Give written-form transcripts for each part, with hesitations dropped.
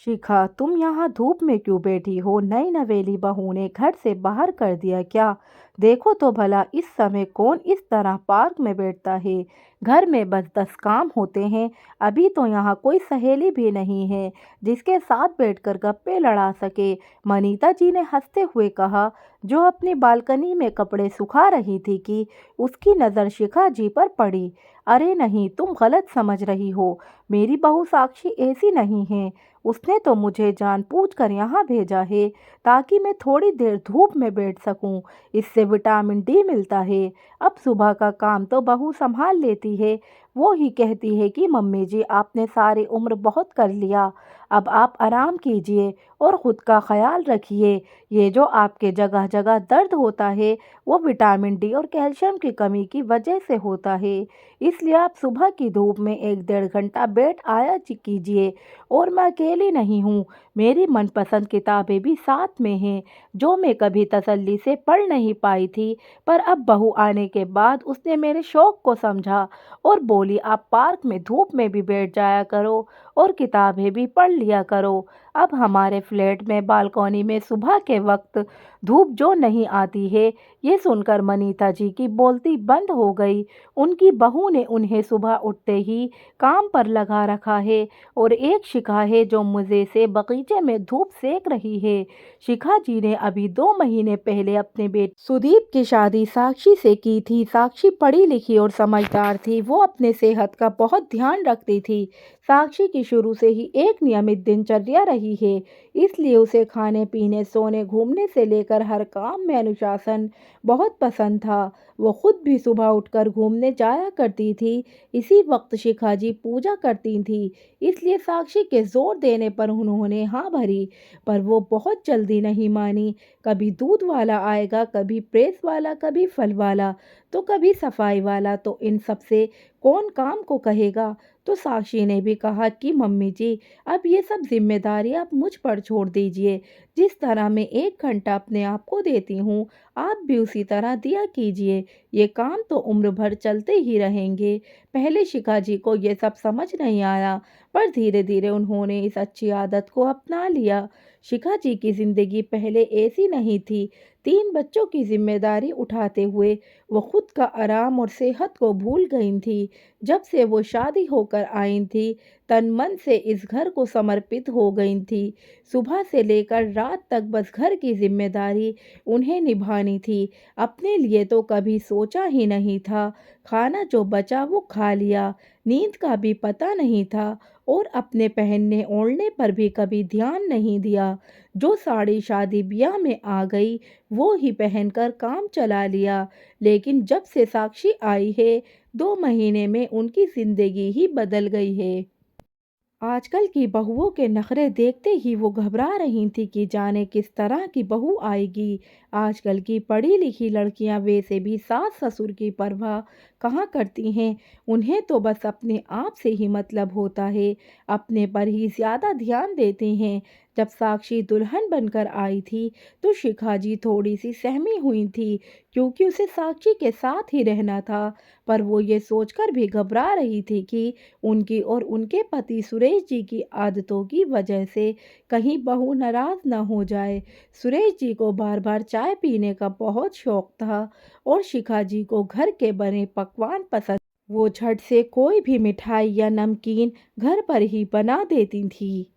शिखा, तुम यहाँ धूप में क्यों बैठी हो? नई नवेली बहू ने घर से बाहर कर दिया क्या? देखो तो भला इस समय कौन इस तरह पार्क में बैठता है। घर में बस 10 काम होते हैं। अभी तो यहाँ कोई सहेली भी नहीं है जिसके साथ बैठकर गप्पे लड़ा सके। मनीता जी ने हंसते हुए कहा, जो अपनी बालकनी में कपड़े सुखा रही थी कि उसकी नज़र शिखा जी पर पड़ी। अरे नहीं, तुम गलत समझ रही हो। मेरी बहू साक्षी ऐसी नहीं है। उसने तो मुझे जानबूझकर यहाँ भेजा है ताकि मैं थोड़ी देर धूप में बैठ सकूं। इससे विटामिन डी मिलता है। अब सुबह का काम तो बहू संभाल लेती है। वो ही कहती है कि मम्मी जी, आपने सारी उम्र बहुत कर लिया, अब आप आराम कीजिए और ख़ुद का ख्याल रखिए। ये जो आपके जगह जगह दर्द होता है वो विटामिन डी और कैल्शियम की कमी की वजह से होता है। इसलिए आप सुबह की धूप में 1 डेढ़ घंटा बैठ आया कीजिए। और मैं अकेली नहीं हूँ, मेरी मनपसंद किताबें भी साथ में हैं जो मैं कभी तसल्ली से पढ़ नहीं पाई थी। पर अब बहू आने के बाद उसने मेरे शौक़ को समझा और बोली, आप पार्क में धूप में भी बैठ जाया करो और किताबें भी पढ़ लिया करो। अब हमारे फ्लैट में बालकनी में सुबह के वक्त धूप जो नहीं आती है। ये सुनकर मनीता जी की बोलती बंद हो गई। उनकी बहू ने उन्हें सुबह उठते ही काम पर लगा रखा है और एक शिखा है जो मुझे से बगीचे में धूप सेक रही है। शिखा जी ने अभी 2 महीने पहले अपने बेटे सुदीप की शादी साक्षी से की थी। साक्षी पढ़ी लिखी और समझदार थी। वो अपने सेहत का बहुत ध्यान रखती थी। साक्षी की शुरू से ही एक नियमित दिनचर्या रही है, इसलिए उसे खाने पीने सोने घूमने से लेकर हर काम में अनुशासन बहुत पसंद था। वो खुद भी सुबह उठकर घूमने जाया करती थी। इसी वक्त शिखा जी पूजा करती थी, इसलिए साक्षी के जोर देने पर उन्होंने हाँ भरी। पर वो बहुत जल्दी नहीं मानी। कभी दूध वाला आएगा, कभी प्रेस वाला, कभी फल वाला, तो कभी सफाई वाला। तो इन सब से कौन काम को कहेगा? तो साक्षी ने भी कहा कि मम्मी जी, अब ये सब जिम्मेदारी आप मुझ पर छोड़ दीजिए। जिस तरह मैं 1 घंटा अपने आप को देती हूँ, आप भी उसी तरह दिया कीजिए। ये काम तो उम्र भर चलते ही रहेंगे। पहले शिखा जी को ये सब समझ नहीं आया, पर धीरे धीरे उन्होंने इस अच्छी आदत को अपना लिया। शिखा जी की जिंदगी पहले ऐसी नहीं थी। 3 बच्चों की जिम्मेदारी उठाते हुए वो खुद का आराम और सेहत को भूल गई थी। जब से वो शादी होकर आई थी, तन मन से इस घर को समर्पित हो गई थी। सुबह से लेकर रात तक बस घर की जिम्मेदारी उन्हें निभानी थी। अपने लिए तो कभी सोचा ही नहीं था। खाना जो बचा वो खा लिया, नींद का भी पता नहीं था और अपने पहनने ओढ़ने पर भी कभी ध्यान नहीं दिया। जो साड़ी शादी ब्याह में आ गई वो ही पहनकर काम चला लिया। लेकिन जब से साक्षी आई है, 2 महीने में उनकी जिंदगी ही बदल गई है। आजकल की बहुओं के नखरे देखते ही वो घबरा रही थी कि जाने किस तरह की बहू आएगी। आजकल की पढ़ी लिखी लड़कियां वैसे भी सास ससुर की परवाह कहाँ करती हैं। उन्हें तो बस अपने आप से ही मतलब होता है, अपने पर ही ज़्यादा ध्यान देती हैं। जब साक्षी दुल्हन बनकर आई थी तो शिखा जी थोड़ी सी सहमी हुई थी, क्योंकि उसे साक्षी के साथ ही रहना था। पर वो ये सोचकर भी घबरा रही थी कि उनकी और उनके पति सुरेश जी की आदतों की वजह से कहीं बहू नाराज न हो जाए। सुरेश जी को बार बार चाय पीने का बहुत शौक था और शिखा जी को घर के बने पकवान पसंद। वो झट से कोई भी मिठाई या नमकीन घर पर ही बना देती थी।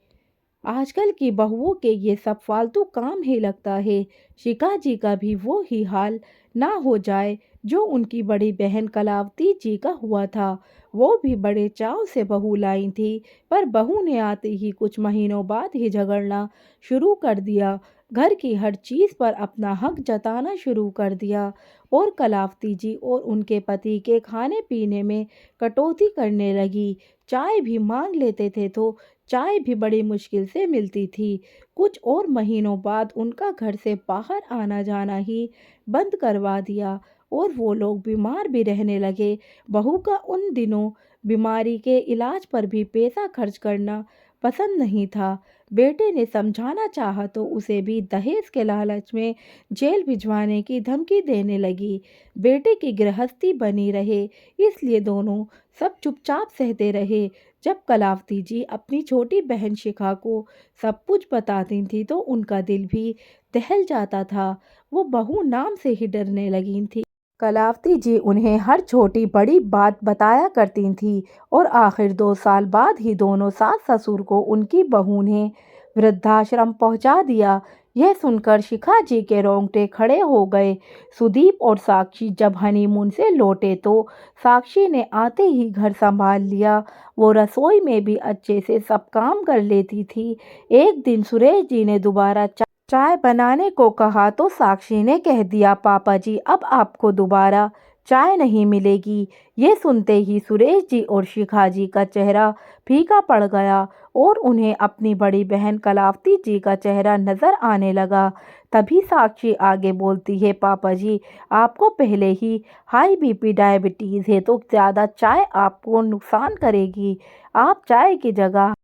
आजकल की बहुओं के ये सब फालतू काम ही लगता है। शिखा जी का भी वो ही हाल ना हो जाए जो उनकी बड़ी बहन कलावती जी का हुआ था। वो भी बड़े चाव से बहू लाई थी, पर बहू ने आते ही कुछ महीनों बाद ही झगड़ना शुरू कर दिया। घर की हर चीज़ पर अपना हक जताना शुरू कर दिया और कलावती जी और उनके पति के खाने पीने में कटौती करने लगी। चाय भी मांग लेते थे तो चाय भी बड़ी मुश्किल से मिलती थी। कुछ और महीनों बाद उनका घर से बाहर आना जाना ही बंद करवा दिया और वो लोग बीमार भी रहने लगे। बहू का उन दिनों बीमारी के इलाज पर भी पैसा खर्च करना पसंद नहीं था। बेटे ने समझाना चाहा तो उसे भी दहेज के लालच में जेल भिजवाने की धमकी देने लगी। बेटे की गृहस्थी बनी रहे, इसलिए दोनों सब चुपचाप सहते रहे। जब कलावती जी अपनी छोटी बहन शिखा को सब कुछ बताती थी तो उनका दिल भी दहल जाता था। वो बहू नाम से ही डरने लगी थी। कलावती जी उन्हें हर छोटी बड़ी बात बताया करती थी और आखिर 2 साल बाद ही दोनों सास ससुर को उनकी बहू ने वृद्धाश्रम पहुंचा दिया। यह सुनकर शिखा जी के रोंगटे खड़े हो गए। सुदीप और साक्षी जब हनीमून से लौटे तो साक्षी ने आते ही घर संभाल लिया। वो रसोई में भी अच्छे से सब काम कर लेती थी। एक दिन सुरेश जी ने दोबारा चाय बनाने को कहा तो साक्षी ने कह दिया, पापा जी अब आपको दोबारा चाय नहीं मिलेगी। ये सुनते ही सुरेश जी और शिखा जी का चेहरा फीका पड़ गया और उन्हें अपनी बड़ी बहन कलावती जी का चेहरा नजर आने लगा। तभी साक्षी आगे बोलती है, पापा जी आपको पहले ही हाई बीपी डायबिटीज है तो ज़्यादा चाय आपको नुकसान करेगी। आप चाय की जगह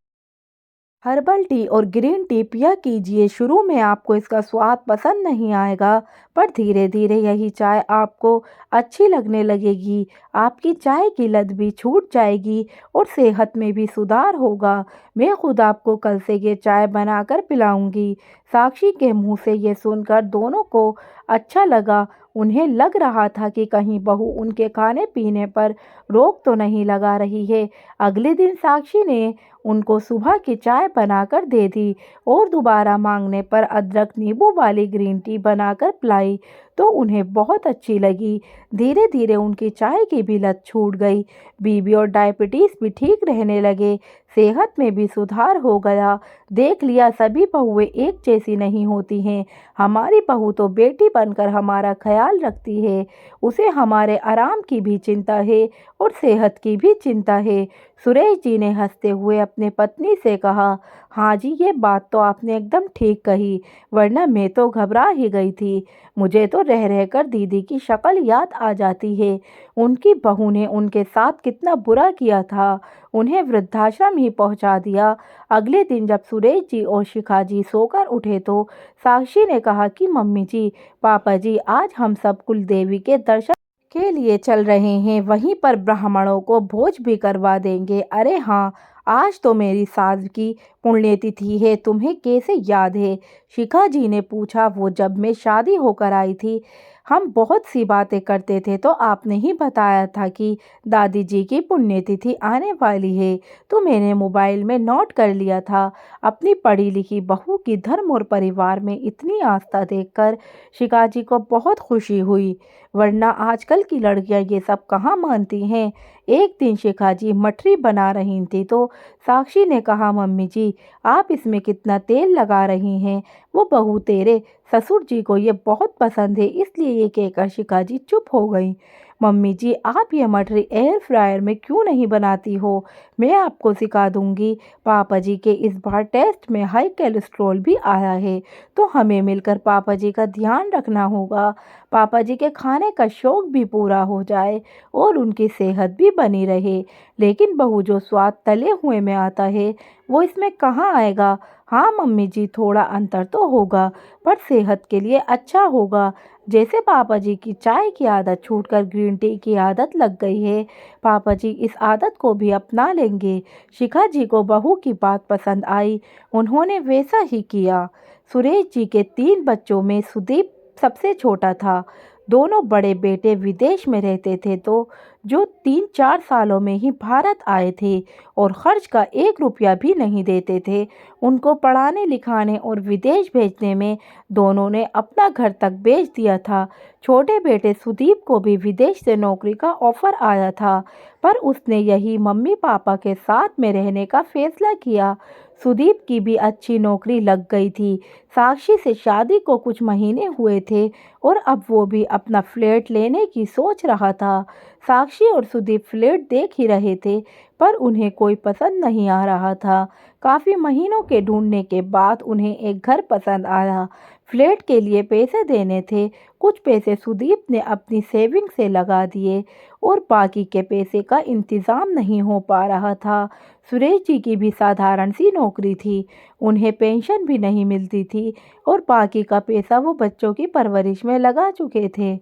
हर्बल टी और ग्रीन टी पिया कीजिए। शुरू में आपको इसका स्वाद पसंद नहीं आएगा, पर धीरे धीरे यही चाय आपको अच्छी लगने लगेगी। आपकी चाय की लत भी छूट जाएगी और सेहत में भी सुधार होगा। मैं खुद आपको कल से ये चाय बनाकर पिलाऊंगी। साक्षी के मुंह से ये सुनकर दोनों को अच्छा लगा। उन्हें लग रहा था कि कहीं बहू उनके खाने पीने पर रोक तो नहीं लगा रही है। अगले दिन साक्षी ने उनको सुबह की चाय बनाकर दे दी और दोबारा मांगने पर अदरक नींबू वाली ग्रीन टी बनाकर पिलाई तो उन्हें बहुत अच्छी लगी। धीरे धीरे उनकी चाय की भी लत छूट गई। बीपी और डायबिटीज भी ठीक रहने लगे। सेहत में भी सुधार हो गया। देख लिया, सभी बहुएं एक जैसी नहीं होती हैं। हमारी बहू तो बेटी बनकर हमारा ख्याल रखती है। उसे हमारे आराम की भी चिंता है और सेहत की भी चिंता है। सुरेश जी ने हंसते हुए अपने पत्नी से कहा, हाँ जी ये बात तो आपने एकदम ठीक कही, वरना मैं तो घबरा ही गई थी। मुझे तो रह रहकर दीदी की शक्ल याद आ जाती है। उनकी बहू ने उनके साथ कितना बुरा किया था, उन्हें वृद्धाश्रम ही पहुंचा दिया। अगले दिन जब सुरेश जी और शिखा जी सोकर उठे तो साक्षी ने कहा कि मम्मी जी, पापा जी आज हम सब कुल देवी के दर्शन के लिए चल रहे हैं, वहीं पर ब्राह्मणों को भोज भी करवा देंगे। अरे हाँ, आज तो मेरी सास की पुण्यतिथि है, तुम्हें कैसे याद है? शिखा जी ने पूछा। वो जब मैं शादी होकर आई थी हम बहुत सी बातें करते थे तो आपने ही बताया था कि दादी जी की पुण्यतिथि आने वाली है, तो मैंने मोबाइल में नोट कर लिया था। अपनी पढ़ी लिखी बहू की धर्म और परिवार में इतनी आस्था देखकर शिखा जी को बहुत खुशी हुई, वरना आजकल की लड़कियां ये सब कहाँ मानती हैं। एक दिन शिखा जी मठरी बना रही थी तो साक्षी ने कहा, मम्मी जी आप इसमें कितना तेल लगा रही हैं? वो बहू तेरे ससुर जी को ये बहुत पसंद है, इसलिए ये कहकर शिखा जी चुप हो गई। मम्मी जी आप ये मठरी एयर फ्रायर में क्यों नहीं बनाती हो? मैं आपको सिखा दूंगी। पापा जी के इस बार टेस्ट में हाई कोलेस्ट्रॉल भी आया है, तो हमें मिलकर पापा जी का ध्यान रखना होगा। पापा जी के खाने का शौक भी पूरा हो जाए और उनकी सेहत भी बनी रहे। लेकिन बहू जो स्वाद तले हुए में आता है वो इसमें कहाँ आएगा? हाँ मम्मी जी थोड़ा अंतर तो होगा, पर सेहत के लिए अच्छा होगा। जैसे पापा जी की चाय की आदत छूटकर ग्रीन टी की आदत लग गई है, पापा जी इस आदत को भी अपना लेंगे। शिखा जी को बहू की बात पसंद आई, उन्होंने वैसा ही किया। सुरेश जी के 3 बच्चों में सुदीप सबसे छोटा था। दोनों बड़े बेटे विदेश में रहते थे तो जो 3-4 सालों में ही भारत आए थे और खर्च का 1 रुपया भी नहीं देते थे। उनको पढ़ाने लिखाने और विदेश भेजने में दोनों ने अपना घर तक बेच दिया था। छोटे बेटे सुदीप को भी विदेश से नौकरी का ऑफर आया था, पर उसने यही मम्मी पापा के साथ में रहने का फैसला किया। सुदीप की भी अच्छी नौकरी लग गई थी। साक्षी से शादी को कुछ महीने हुए थे और अब वो भी अपना फ्लैट लेने की सोच रहा था। साक्षी और सुदीप फ्लैट देख ही रहे थे, पर उन्हें कोई पसंद नहीं आ रहा था। काफ़ी महीनों के ढूंढने के बाद उन्हें एक घर पसंद आया। फ्लैट के लिए पैसे देने थे। कुछ पैसे सुदीप ने अपनी सेविंग से लगा दिए और बाकी के पैसे का इंतज़ाम नहीं हो पा रहा था। सुरेश जी की भी साधारण सी नौकरी थी, उन्हें पेंशन भी नहीं मिलती थी और बाकी का पैसा वो बच्चों की परवरिश में लगा चुके थे।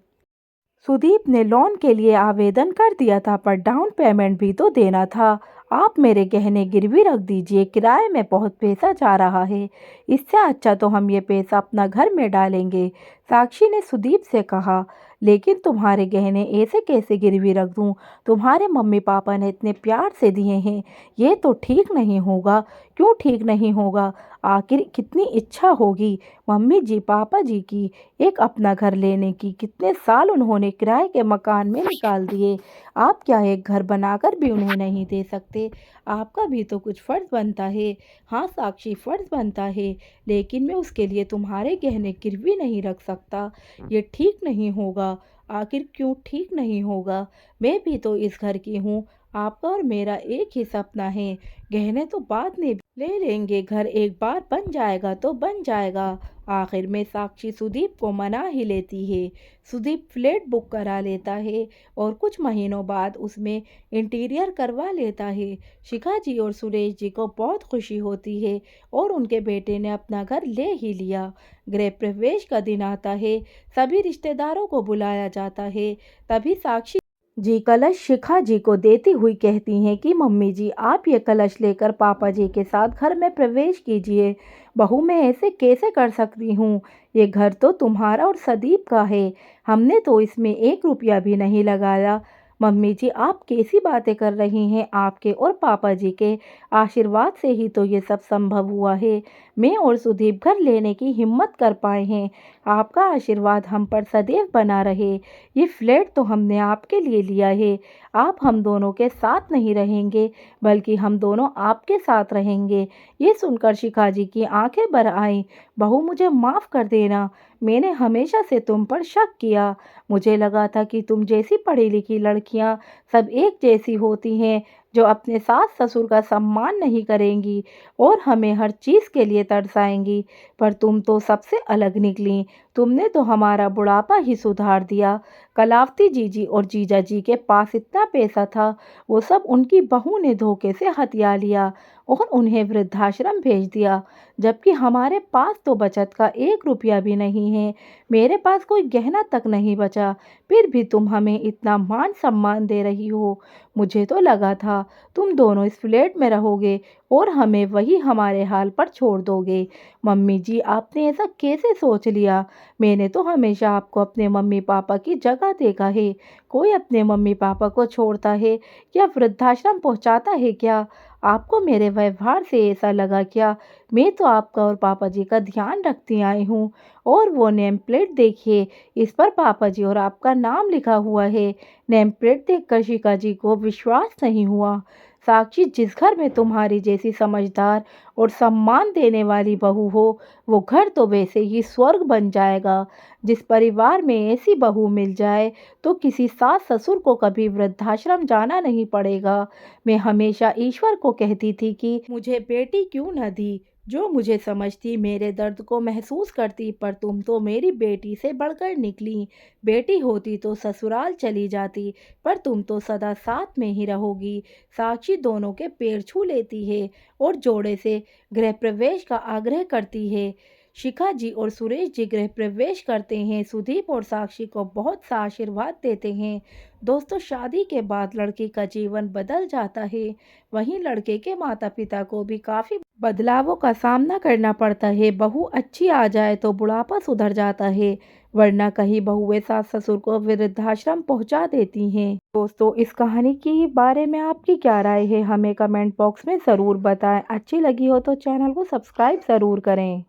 सुदीप ने लोन के लिए आवेदन कर दिया था, पर डाउन पेमेंट भी तो देना था। आप मेरे गहने गिरवी रख दीजिए, किराए में बहुत पैसा जा रहा है। इससे अच्छा तो हम ये पैसा अपना घर में डालेंगे। साक्षी ने सुदीप से कहा, लेकिन तुम्हारे गहने ऐसे कैसे गिरवी रख दूं? तुम्हारे मम्मी पापा ने इतने प्यार से दिए हैं। ये तो ठीक नहीं होगा। क्यों ठीक नहीं होगा? आखिर कितनी इच्छा होगी मम्मी जी पापा जी की एक अपना घर लेने की। कितने साल उन्होंने किराए के मकान में निकाल दिए। आप क्या एक घर बनाकर भी उन्हें नहीं दे सकते? आपका भी तो कुछ फ़र्ज़ बनता है। हाँ साक्षी, फ़र्ज़ बनता है, लेकिन मैं उसके लिए तुम्हारे गहने गिरवी नहीं रख सकता। ये ठीक नहीं होगा। आखिर क्यों ठीक नहीं होगा? मैं भी तो इस घर की हूँ। आपका और मेरा एक ही सपना है। गहने तो बाद में ले लेंगे, घर एक बार बन जाएगा तो बन जाएगा। आखिर में साक्षी सुदीप को मना ही लेती है। सुदीप फ्लैट बुक करा लेता है और कुछ महीनों बाद उसमें इंटीरियर करवा लेता है। शिखा जी और सुरेश जी को बहुत खुशी होती है और उनके बेटे ने अपना घर ले ही लिया। गृह प्रवेश का दिन आता है, सभी रिश्तेदारों को बुलाया जाता है। तभी साक्षी जी कलश शिखा जी को देती हुई कहती हैं कि मम्मी जी, आप ये कलश लेकर पापा जी के साथ घर में प्रवेश कीजिए। बहू, मैं ऐसे कैसे कर सकती हूँ? ये घर तो तुम्हारा और सदीप का है। हमने तो इसमें 1 रुपया भी नहीं लगाया। मम्मी जी, आप कैसी बातें कर रही हैं? आपके और पापा जी के आशीर्वाद से ही तो ये सब संभव हुआ है। मैं और सुदीप घर लेने की हिम्मत कर पाए हैं। आपका आशीर्वाद हम पर सदैव बना रहे। ये फ्लैट तो हमने आपके लिए लिया है। आप हम दोनों के साथ नहीं रहेंगे, बल्कि हम दोनों आपके साथ रहेंगे। ये सुनकर शिखा जी की आंखें भर आईं। बहू, मुझे माफ़ कर देना। मैंने हमेशा से तुम पर शक किया। मुझे लगा था कि तुम जैसी पढ़ी लिखी लड़कियां सब एक जैसी होती हैं, जो अपने सास ससुर का सम्मान नहीं करेंगी और हमें हर चीज़ के लिए तरसाएंगी। पर तुम तो सबसे अलग निकली। तुमने तो हमारा बुढ़ापा ही सुधार दिया। कलावती जीजी और जीजा जी के पास इतना पैसा था, वो सब उनकी बहू ने धोखे से हथिया लिया और उन्हें वृद्धाश्रम भेज दिया। जबकि हमारे पास तो बचत का 1 रुपया भी नहीं है। मेरे पास कोई गहना तक नहीं बचा, फिर भी तुम हमें इतना मान सम्मान दे रही हो। मुझे तो लगा था तुम दोनों इस फ्लैट में रहोगे और हमें वही हमारे हाल पर छोड़ दोगे। मम्मी जी, आपने ऐसा कैसे सोच लिया? मैंने तो हमेशा आपको अपने मम्मी पापा की जगह देखा है। कोई अपने मम्मी पापा को छोड़ता है या वृद्धाश्रम पहुंचाता है क्या? आपको मेरे व्यवहार से ऐसा लगा क्या? मैं तो आपका और पापा जी का ध्यान रखती आई हूँ। और वो नेम प्लेट देखिए, इस पर पापा जी और आपका नाम लिखा हुआ है। नेम प्लेट देखकर शिखा जी को विश्वास नहीं हुआ। साक्षी, जिस घर में तुम्हारी जैसी समझदार और सम्मान देने वाली बहू हो, वो घर तो वैसे ही स्वर्ग बन जाएगा। जिस परिवार में ऐसी बहू मिल जाए तो किसी सास ससुर को कभी वृद्धाश्रम जाना नहीं पड़ेगा। मैं हमेशा ईश्वर को कहती थी कि मुझे बेटी क्यों न दी, जो मुझे समझती, मेरे दर्द को महसूस करती। पर तुम तो मेरी बेटी से बढ़कर निकली। बेटी होती तो ससुराल चली जाती, पर तुम तो सदा साथ में ही रहोगी। साक्षी दोनों के पैर छू लेती है और जोड़े से गृह प्रवेश का आग्रह करती है। शिखा जी और सुरेश जी गृह प्रवेश करते हैं। सुदीप और साक्षी को बहुत सा आशीर्वाद देते हैं। दोस्तों, शादी के बाद लड़की का जीवन बदल जाता है। वहीं लड़के के माता पिता को भी काफ़ी बदलावों का सामना करना पड़ता है। बहू अच्छी आ जाए तो बुढ़ापा सुधर जाता है, वरना कहीं बहुएं सास ससुर को वृद्धाश्रम पहुंचा देती हैं। दोस्तों, इस कहानी के बारे में आपकी क्या राय है? हमें कमेंट बॉक्स में ज़रूर बताएं। अच्छी लगी हो तो चैनल को सब्सक्राइब ज़रूर करें।